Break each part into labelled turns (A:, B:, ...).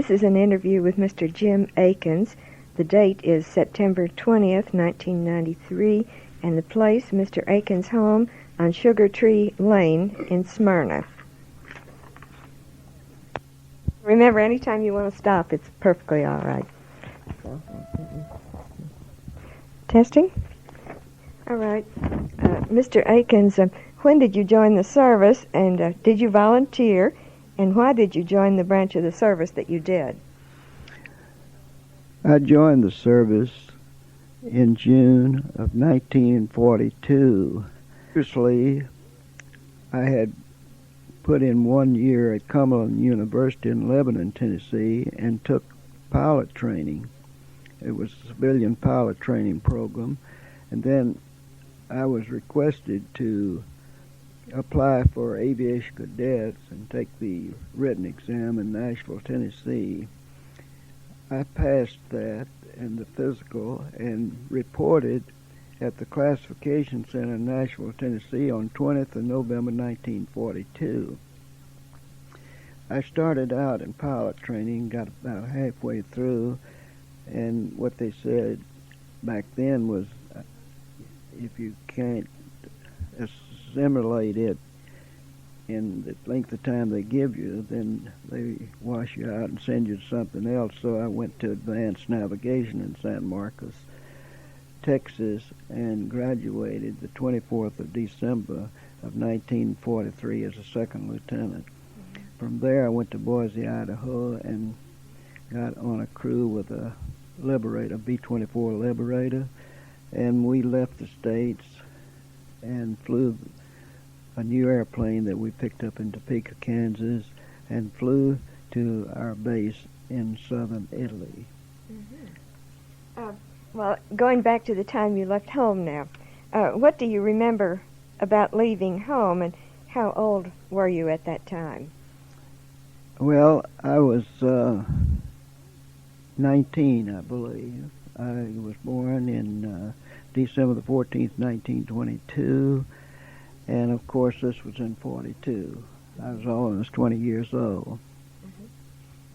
A: This is an interview with Mr. Jim Akins. The date is September 20th, 1993, and the place, Mr. Akins' home on Sugar Tree Lane in Smyrna. Remember, anytime you want to stop, it's perfectly all right. Testing? All right. Mr. Akins, when did you join the service, and did you volunteer, and why did you join the branch of the service that you did?
B: I joined the service in June of 1942. Previously, I had put in 1 year at Cumberland University in Lebanon, Tennessee, and took pilot training. It was a civilian pilot training program. And then I was requested to apply for aviation cadets and take the written exam in Nashville, Tennessee. I passed that and the physical and reported at the classification center in Nashville, Tennessee on 20th of November 1942. I started out in pilot training, got about halfway through, and what they said back then was if you can't assimilate it in the length of time they give you, then they wash you out and send you to something else. So I went to advanced navigation in San Marcos, Texas, and graduated the 24th of December of 1943 as a second lieutenant. From there I went to Boise, Idaho, and got on a crew with a Liberator, B-24 Liberator, and we left the States and flew a new airplane that we picked up in Topeka, Kansas, and flew to our base in southern Italy.
A: Mm-hmm. Well, going back to the time you left home now, what do you remember about leaving home, and how old were you at that time?
B: Well, I was 19, I believe. I was born in December the 14th, 1922, and of course this was in 42. I was almost 20 years old.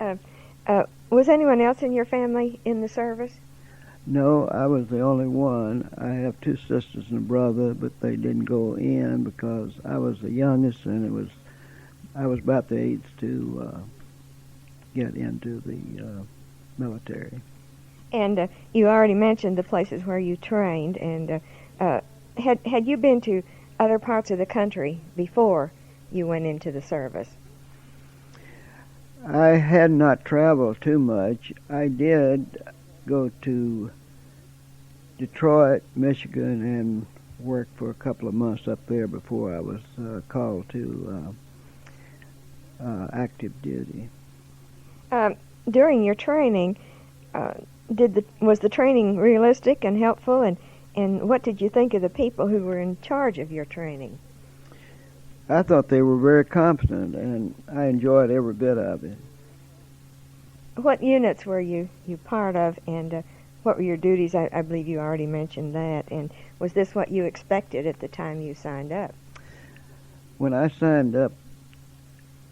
A: Mm-hmm. Was anyone else in your family in the service?
B: No, I was the only one. I have two sisters and a brother, but they didn't go in because I was the youngest, and I was about the age to get into the military.
A: And you already mentioned the places where you trained, and had you been to other parts of the country before you went into the service?
B: I had not traveled too much. I did go to Detroit, Michigan, and work for a couple of months up there before I was called to active duty.
A: During your training, was the training realistic and helpful, and what did you think of the people who were in charge of your training?
B: I thought they were very competent, and I enjoyed every bit of it.
A: What units were you part of, and what were your duties? I believe you already mentioned that. And was this what you expected at the time you signed up?
B: When I signed up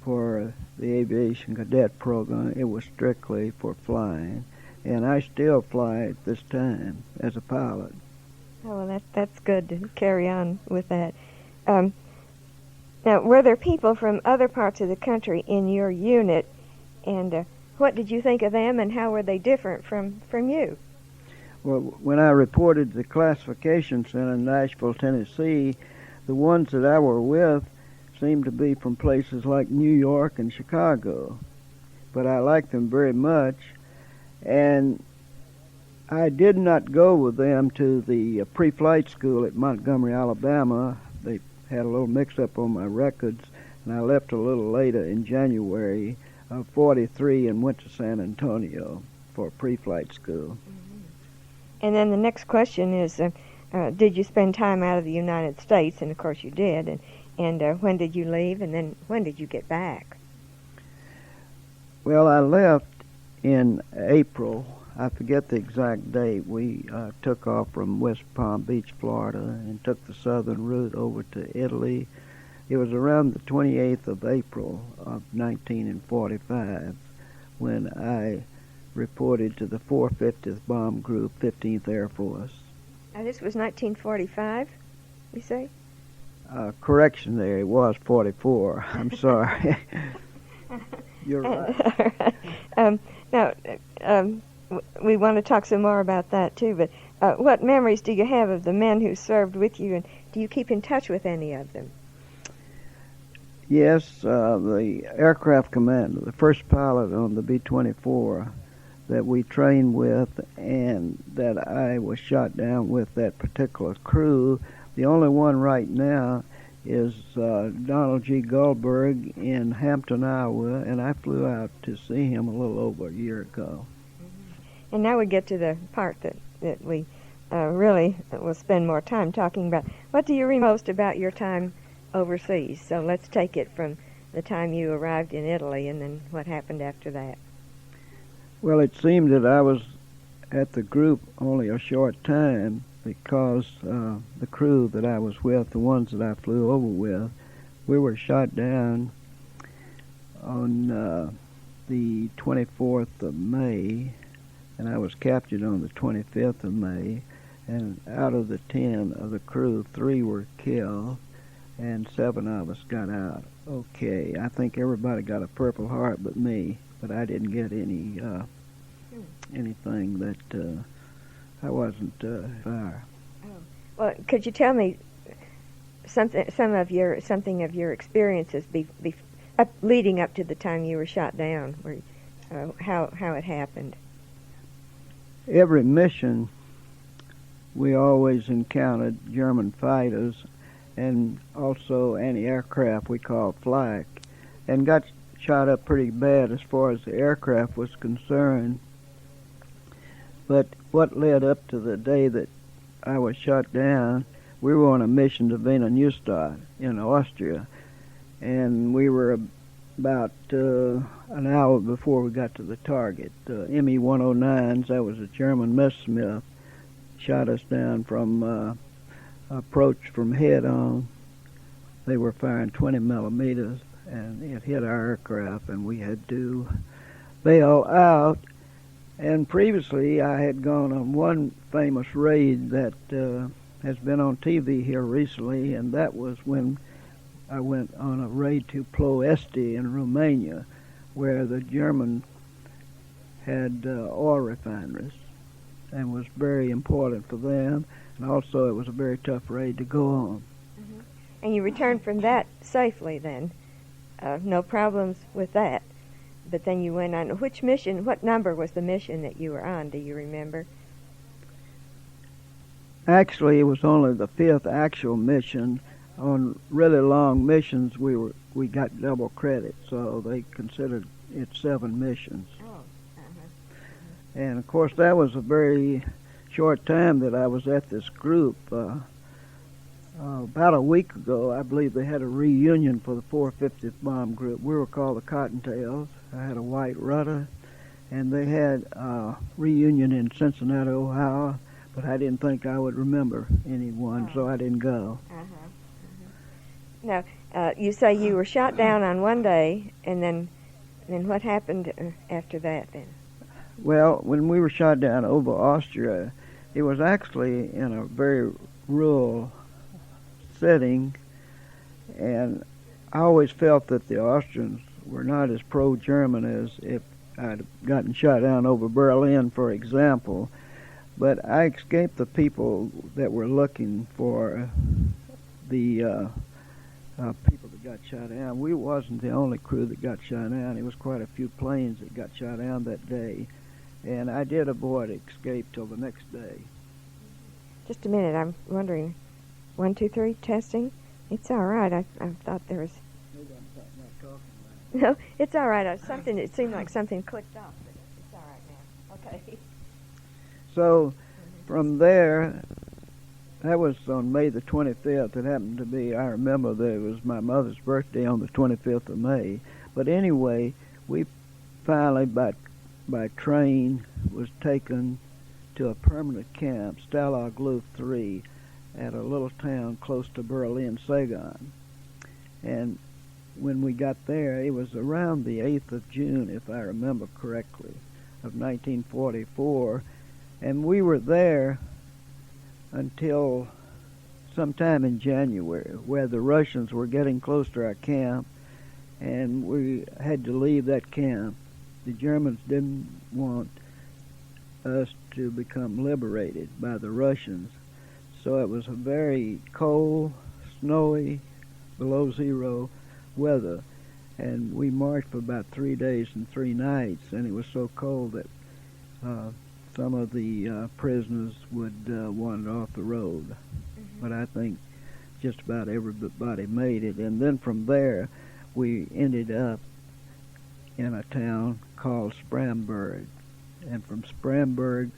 B: for the aviation cadet program, it was strictly for flying, and I still fly at this time as a pilot.
A: Oh, well, that's good to carry on with that. Now, were there people from other parts of the country in your unit, and what did you think of them, and how were they different from you?
B: Well, when I reported to the classification center in Nashville, Tennessee, the ones that I were with seemed to be from places like New York and Chicago, but I liked them very much, and I did not go with them to the pre-flight school at Montgomery, Alabama. They had a little mix-up on my records, and I left a little later in January of 43 and went to San Antonio for pre-flight school.
A: Mm-hmm. And then the next question is, did you spend time out of the United States? And of course you did. And when did you leave, and then when did you get back?
B: Well, I left in April. I forget the exact date. We took off from West Palm Beach, Florida, and took the southern route over to Italy. It was around the 28th of April of 1945 when I reported to the 450th Bomb Group, 15th Air Force.
A: Now, this was 1945, you say?
B: Correction there, it was 44. I'm sorry. You're right.
A: Now, we want to talk some more about that too, but what memories do you have of the men who served with you, and do you keep in touch with any of them?
B: Yes, the aircraft commander, the first pilot on the B-24 that we trained with and that I was shot down with that particular crew, the only one right now is Donald G. Goldberg in Hampton, Iowa, and I flew out to see him a little over a year ago.
A: And now we get to the part that we really will spend more time talking about. What do you remember most about your time overseas? So let's take it from the time you arrived in Italy and then what happened after that.
B: Well, it seemed that I was at the group only a short time because the crew that I was with, the ones that I flew over with, we were shot down on the 24th of May, and I was captured on the 25th of May, and out of the 10 of the crew, 3 were killed, and 7 of us got out. Okay, I think everybody got a Purple Heart but me, but I didn't get anything that I wasn't fire.
A: Oh. Well, could you tell me something of your experiences leading up to the time you were shot down, how it happened?
B: Every mission, we always encountered German fighters and also anti-aircraft we called flak, and got shot up pretty bad as far as the aircraft was concerned. But what led up to the day that I was shot down, we were on a mission to Wiener Neustadt in Austria, and we were about an hour before we got to the target. ME-109s, that was a German Messerschmitt, shot us down from approach from head on. They were firing 20 millimeters, and it hit our aircraft, and we had to bail out. And previously, I had gone on one famous raid that has been on TV here recently, and that was when I went on a raid to Ploiești in Romania, where the German had oil refineries, and was very important for them. And also, it was a very tough raid to go on.
A: Mm-hmm. And you returned from that safely then? No problems with that? But then you went on, which mission, what number was the mission that you were on, do you remember?
B: Actually, it was only the 5th actual mission. On really long missions, we got double credit, so they considered it 7 missions.
A: Oh.
B: And of course, that was a very short time that I was at this group. About a week ago, I believe they had a reunion for the 450th Bomb Group. We were called the Cottontails. I had a white rudder, and they had a reunion in Cincinnati, Ohio, but I didn't think I would remember anyone, so I didn't go.
A: Now, you say you were shot down on one day, and then what happened after that then?
B: Well, when we were shot down over Austria, it was actually in a very rural setting, and I always felt that the Austrians were not as pro-German as if I'd gotten shot down over Berlin, for example. But I escaped the people that were looking for the people that got shot down. We wasn't the only crew that got shot down. It was quite a few planes that got shot down that day. And I did avoid escape till the next day.
A: Just a minute, I'm wondering. 1, 2, 3, testing? It's all right. I thought there was...
B: Maybe I'm not talking loud.
A: No, it's all right. It seemed like something clicked off, but it's all right now. Okay.
B: So, from there, that was on May the 25th. It happened to be, I remember that it was my mother's birthday on the 25th of May. But anyway, we finally, by train, was taken to a permanent camp, Stalag Luft 3, at a little town close to Berlin, Sagan. And when we got there, it was around the 8th of June, if I remember correctly, of 1944, and we were there until sometime in January, where the Russians were getting close to our camp, and we had to leave that camp. The Germans didn't want us to become liberated by the Russians, so it was a very cold, snowy, below zero weather, and we marched for about 3 days and 3 nights, and it was so cold that some of the prisoners would wander off the road. Mm-hmm. But I think just about everybody made it, and then from there we ended up in a town called Spramberg, and from Spramberg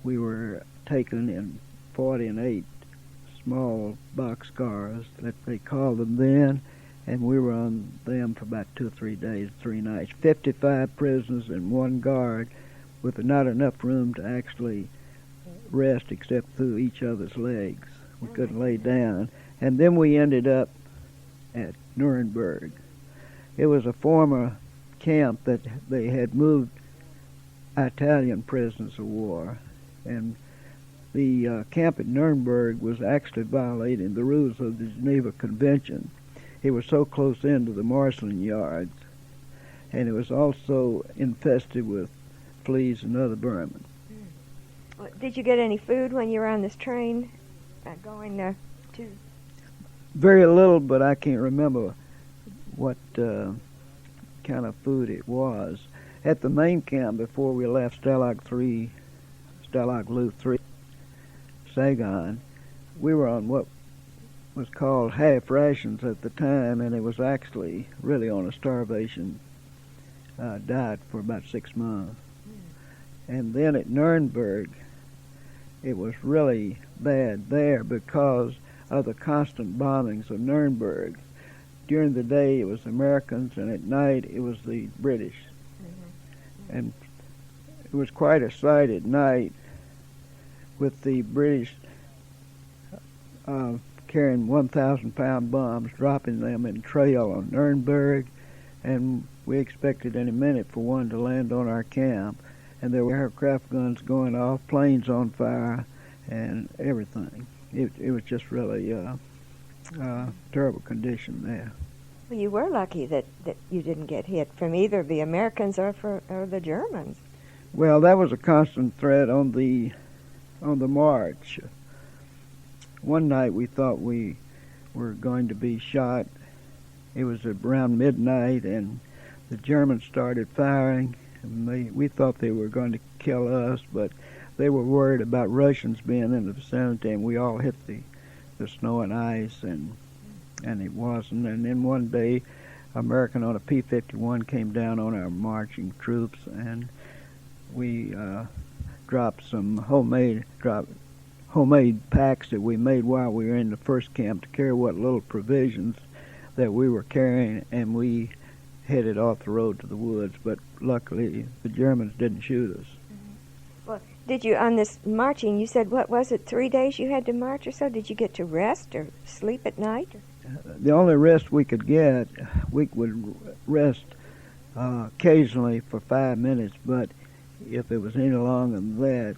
B: we were taken in 48 small boxcars that they called them then, and we were on them for about 2 or 3 days, 3 nights. 55 prisoners and 1 guard, with not enough room to actually rest except through each other's legs. We couldn't lay down. And then we ended up at Nuremberg. It was a former camp that they had moved Italian prisoners of war, and the camp at Nuremberg was actually violating the rules of the Geneva Convention. It was so close into the marshalling yards, and it was also infested with fleas and other vermin.
A: Did you get any food when you were on this train going to?
B: Very little, but I can't remember what kind of food it was. At the main camp, before we left Stalag Luft 3, Saigon, we were on what was called half rations at the time, and it was actually really on a starvation diet for about 6 months. And then at Nuremberg, it was really bad there because of the constant bombings of Nuremberg. During the day it was Americans, and at night it was the British. Mm-hmm. And it was quite a sight at night with the British carrying 1,000-pound bombs, dropping them in trail on Nuremberg, and we expected any minute for one to land on our camp. And there were aircraft guns going off, planes on fire, and everything. It was just really a terrible condition there.
A: Well, you were lucky that you didn't get hit from either the Americans or the Germans.
B: Well, that was a constant threat on the march. One night we thought we were going to be shot. It was around midnight, and the Germans started firing. And we thought they were going to kill us, but they were worried about Russians being in the vicinity, and we all hit the snow and ice, and it wasn't. And then one day, American on a P-51 came down on our marching troops, and we dropped some homemade packs that we made while we were in the first camp to carry what little provisions that we were carrying, and we headed off the road to the woods, but luckily the Germans didn't shoot us.
A: Mm-hmm. Well, did you, on this marching, you said, what was it, 3 days you had to march or so? Did you get to rest or sleep at night?
B: The only rest we could get, we would rest occasionally for 5 minutes, but if it was any longer than that,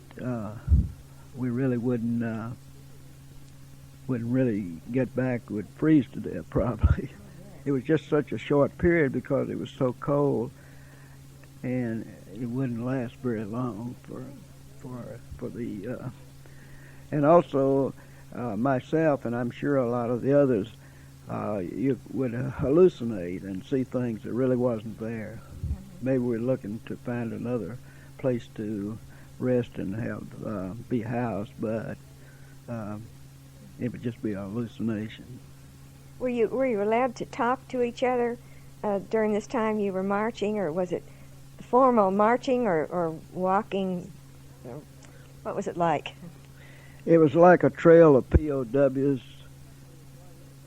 B: we really wouldn't really get back. We'd freeze to death probably. It was just such a short period because it was so cold, and it wouldn't last very long for the and also myself, and I'm sure a lot of the others, you would hallucinate and see things that really wasn't there. Maybe we're looking to find another place to rest and have be housed, but it would just be a hallucination.
A: Were you allowed to talk to each other during this time you were marching, or was it formal marching or walking? What was it like?
B: It was like a trail of POWs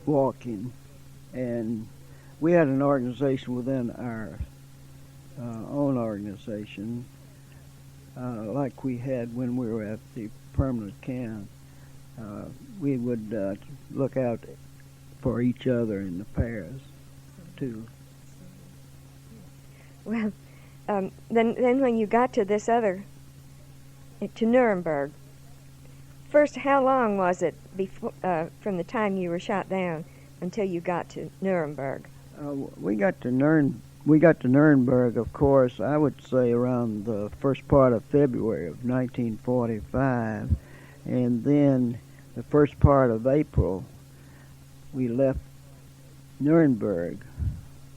B: walking, and we had an organization within our own organization, like we had when we were at the permanent camp. We would look out for each other in the pairs, too.
A: Well, then when you got to this other, to Nuremberg, first, how long was it before, from the time you were shot down until you got to Nuremberg?
B: We got to Nuremberg, of course, I would say around the first part of February of 1945, and then the first part of April, we left Nuremberg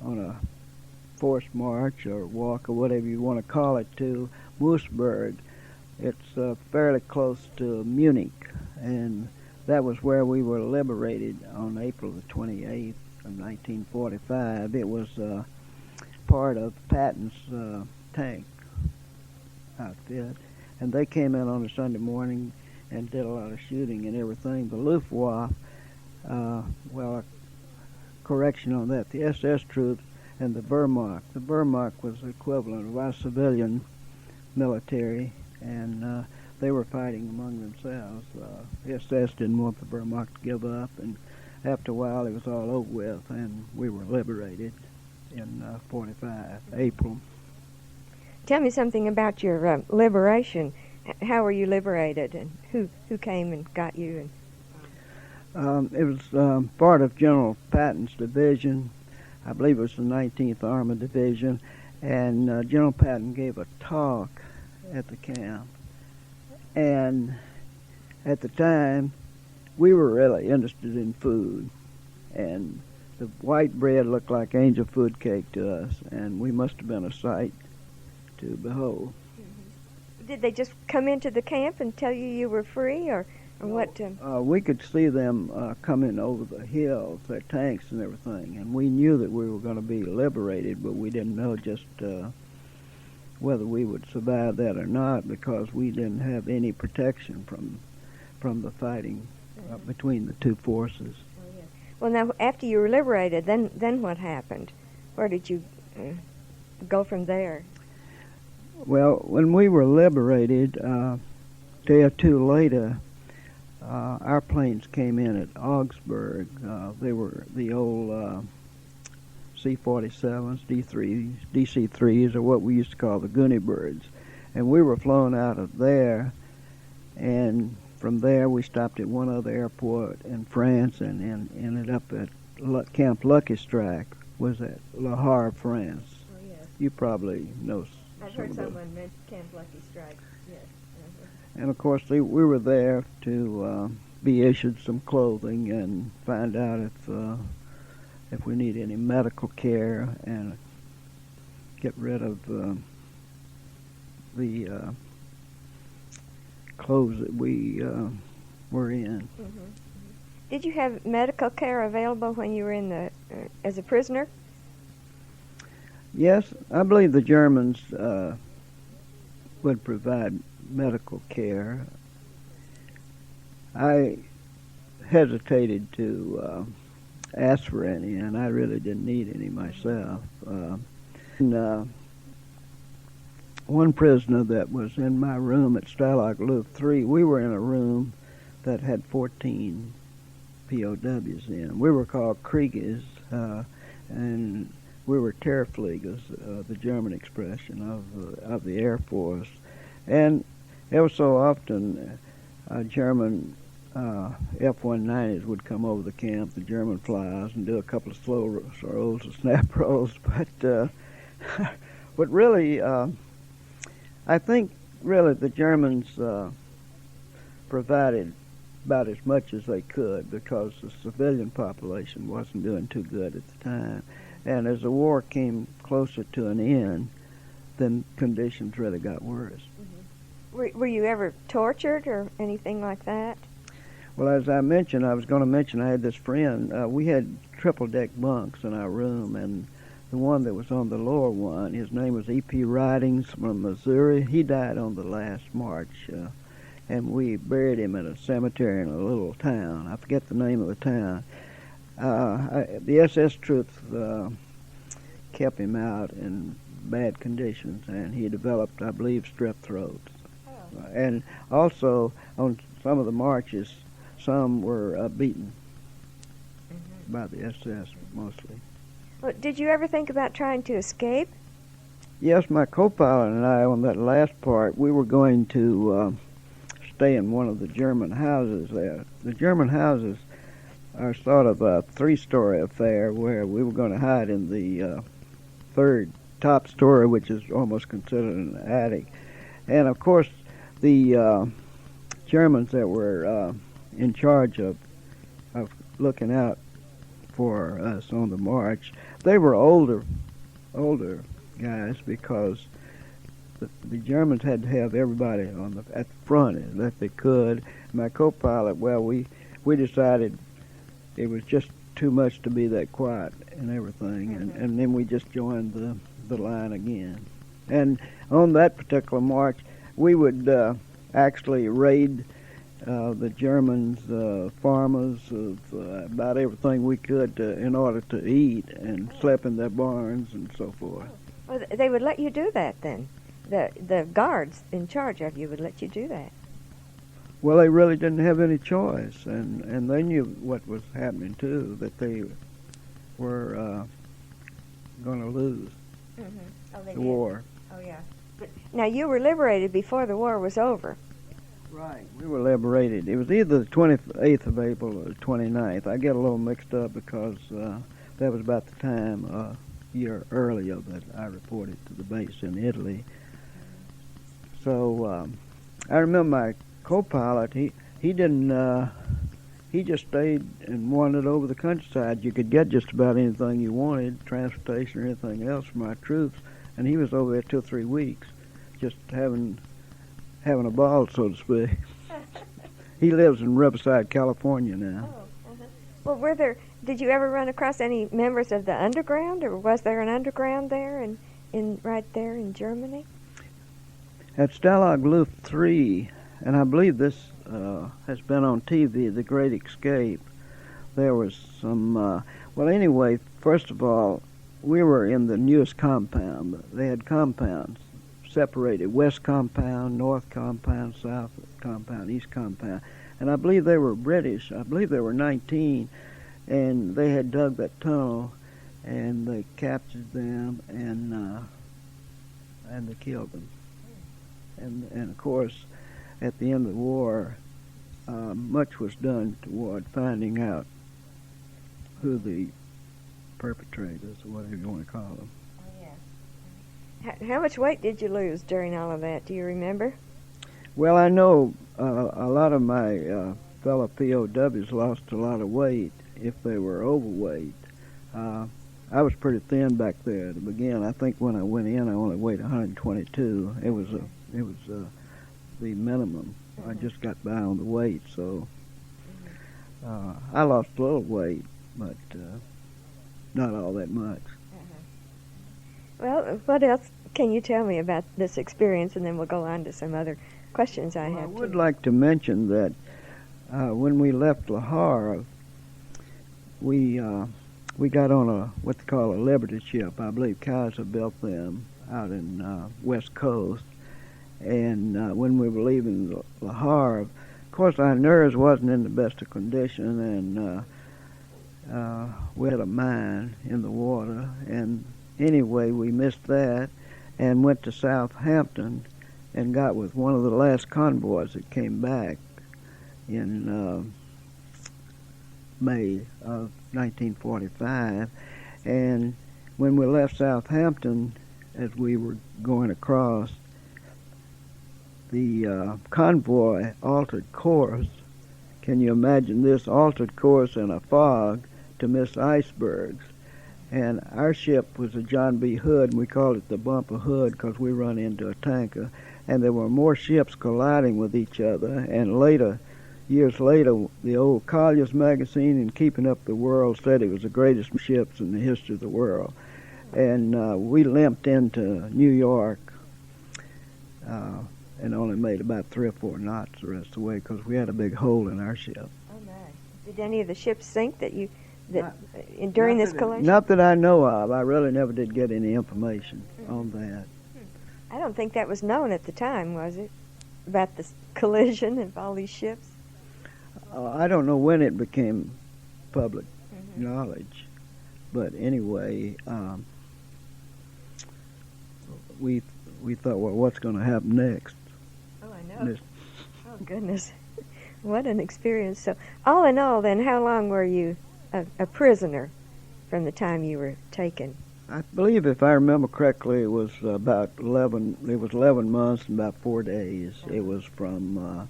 B: on a forced march or walk or whatever you want to call it to Moosburg. It's fairly close to Munich, and that was where we were liberated on April the 28th of 1945. It was part of Patton's tank outfit, and they came in on a Sunday morning and did a lot of shooting and everything. The Luftwaffe, correction on that, the SS troops and the Wehrmacht. The Wehrmacht was the equivalent of our civilian military, and they were fighting among themselves. The SS didn't want the Wehrmacht to give up, and after a while it was all over with, and we were liberated in 45, April.
A: Tell me something about your liberation. How were you liberated, and who came and got you?
B: It was part of General Patton's division. I believe it was the 19th Armored Division, and General Patton gave a talk at the camp. And at the time, we were really interested in food, and the white bread looked like angel food cake to us, and we must have been a sight to behold.
A: Did they just come into the camp and tell you were free, or what?
B: We could see them coming over the hills, their tanks and everything, and we knew that we were going to be liberated, but we didn't know just whether we would survive that or not, because we didn't have any protection from the fighting between the two forces.
A: Well, now, after you were liberated, then what happened? Where did you go from there?
B: Well, when we were liberated, a day or two later, our planes came in at Augsburg. They were the old C-47s, D-3s, DC-3s, or what we used to call the Goonie Birds. And we were flown out of there, and from there we stopped at one other airport in France and ended up at Camp Lucky Strike, was at Le Havre, France.
A: Oh, yes.
B: You probably know.
A: I've heard someone mention Camp Lucky Strike, yes.
B: And of course, we were there to be issued some clothing and find out if we need any medical care and get rid of the clothes that we were in.
A: Mm-hmm. Did you have medical care available when you were in as a prisoner?
B: Yes, I believe the Germans would provide medical care. I hesitated to ask for any, and I really didn't need any myself. One prisoner that was in my room at Stalag Luft 3, we were in a room that had 14 POWs in. We were called Krieges, and we were Terrorfliegers, the German expression of the Air Force. And ever so often, German F-190s would come over the camp, the German flyers, and do a couple of slow rolls or snap rolls. But really, I think really the Germans provided about as much as they could, because the civilian population wasn't doing too good at the time. And as the war came closer to an end, then conditions really got worse.
A: Mm-hmm. Were you ever tortured or anything like that?
B: Well, as I mentioned, I was going to mention I had this friend. We had triple-deck bunks in our room, and the one that was on the lower one, his name was E.P. Ridings from Missouri. He died on the last march, and we buried him in a cemetery in a little town. I forget the name of the town. The SS troops kept him out in bad conditions, and he developed, I believe, strep throat. Oh. And also, on some of the marches, some were beaten by the SS mostly.
A: Well, did you ever think about trying to escape?
B: Yes, my co-pilot and I, on that last part, we were going to stay in one of the German houses there. The German houses are sort of a three-story affair where we were going to hide in the third top story, which is almost considered an attic. And of course, the Germans that were in charge of looking out for us on the march, they were older guys, because the Germans had to have everybody at the front if they could. My co-pilot, well, we decided it was just too much to be that quiet and everything, and then we just joined the line again. And on that particular march, we would actually raid the Germans' farmers of about everything we could in order to eat, and sleep in their barns and so forth.
A: Well, they would let you do that then. The guards in charge of you would let you do that.
B: Well, they really didn't have any choice, and they knew what was happening too, that they were going to lose the war.
A: Oh, yeah. But now, you were liberated before the war was over.
B: Right, we were liberated. It was either the 28th of April or the 29th. I get a little mixed up because that was about the time a year earlier that I reported to the base in Italy. So I remember my co-pilot, he didn't, he just stayed and wandered over the countryside. You could get just about anything you wanted, transportation or anything else from our troops, and he was over there 2 or 3 weeks, just having a ball, so to speak. He lives in Riverside, California now.
A: Well, did you ever run across any members of the underground, or was there an underground there right there in Germany?
B: At Stalag Luft 3, and I believe this has been on TV, The Great Escape, there was some, well, anyway, first of all, we were in the newest compound. They had compounds separated: west compound, north compound, south compound, east compound. And I believe they were British. I believe there were 19, and they had dug that tunnel, and they captured them, and they killed them. And of course, at the end of the war, much was done toward finding out who the perpetrators, or whatever you want to call them.
A: How much weight did you lose during all of that? Do you remember?
B: Well, I know a lot of my fellow POWs lost a lot of weight if they were overweight. I was pretty thin back there to begin. I think when I went in, I only weighed 122. It was the minimum. I just got by on the weight, so I lost a little weight, but not all that much.
A: Well, what else can you tell me about this experience, and then we'll go on to some other questions I have.
B: I would like to mention that when we left Lahore, we got on what they call a Liberty ship. I believe Kaiser built them out in West Coast. And when we were leaving Lahore, of course our nerves wasn't in the best of condition, and we had a mine in the water. And anyway, we missed that and went to Southampton and got with one of the last convoys that came back in May of 1945. And when we left Southampton, as we were going across, the convoy altered course. Can you imagine this? Altered course in a fog to miss icebergs. And our ship was a John B. Hood, and we called it the Bumper Hood because we run into a tanker. And there were more ships colliding with each other. And later, years later, the old Collier's magazine and Keeping Up the World said it was the greatest ships in the history of the world. And we limped into New York and only made about 3 or 4 knots the rest of the way because we had a big hole in our ship.
A: Oh my! Did any of the ships sink during this collision?
B: Not that I know of. I really never did get any information on that.
A: I don't think that was known at the time, was it? About the collision of all these ships?
B: I don't know when it became public knowledge. But anyway, we thought, well, what's going to happen next?
A: Oh, I know. Oh, goodness. What an experience. So, all in all, then, how long were you a prisoner from the time you were taken?
B: I believe, if I remember correctly, it was about 11. It was 11 months and about 4 days. It was from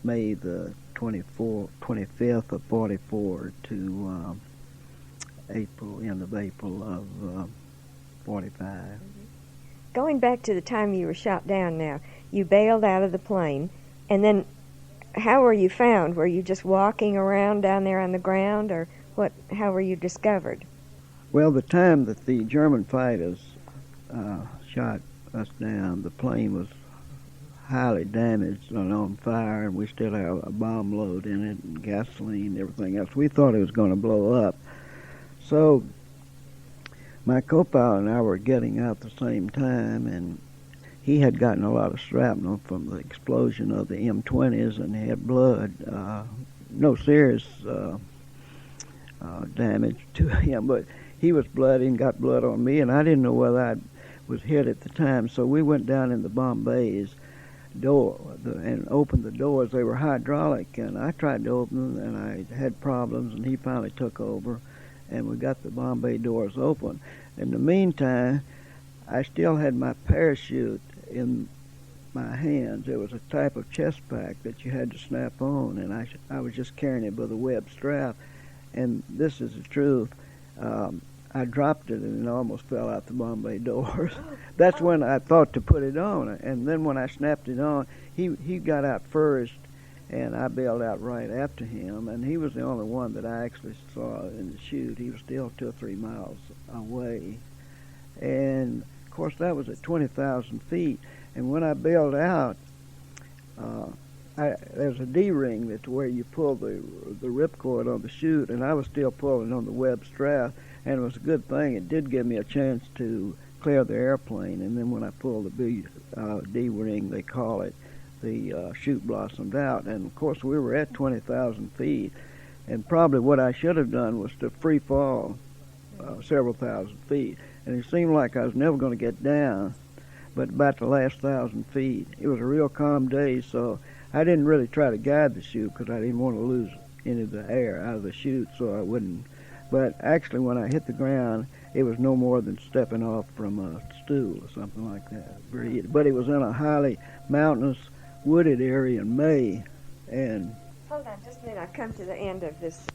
B: May the 25th of 44 to end of April of 45.
A: Going back to the time you were shot down now, you bailed out of the plane, and then how were you found? Were you just walking around down there on the ground, or what? How were you discovered?
B: Well, the time that the German fighters shot us down, the plane was highly damaged and on fire, and we still have a bomb load in it, and gasoline and everything else. We thought it was going to blow up. So my co-pilot and I were getting out at the same time, and he had gotten a lot of shrapnel from the explosion of the M20s, and he had blood. No serious damage to him, but he was bloody and got blood on me, and I didn't know whether I was hit at the time. So we went down in the bomb bays and opened the doors. They were hydraulic, and I tried to open them, and I had problems, and he finally took over, and we got the bomb bay doors open. In the meantime, I still had my parachute in my hands. It was a type of chest pack that you had to snap on, and I was just carrying it by the web strap. And this is the truth. I dropped it, and it almost fell out the bomb bay doors. That's when I thought to put it on. And then when I snapped it on, he got out first, and I bailed out right after him. And he was the only one that I actually saw in the chute. He was still 2 or 3 miles away. And, of course, that was at 20,000 feet. And when I bailed out, there's a D-ring that's where you pull the ripcord on the chute, and I was still pulling on the web strap, and it was a good thing. It did give me a chance to clear the airplane, and then when I pulled the D-ring, they call it, the chute blossomed out. And, of course, we were at 20,000 feet, and probably what I should have done was to free fall several thousand feet. And it seemed like I was never going to get down, but about the last 1,000 feet. It was a real calm day, so I didn't really try to guide the chute because I didn't want to lose any of the air out of the chute, so I wouldn't. But actually, when I hit the ground, it was no more than stepping off from a stool or something like that. But it was in a highly mountainous, wooded area in May. And
A: hold on just a minute. I've come to the end of this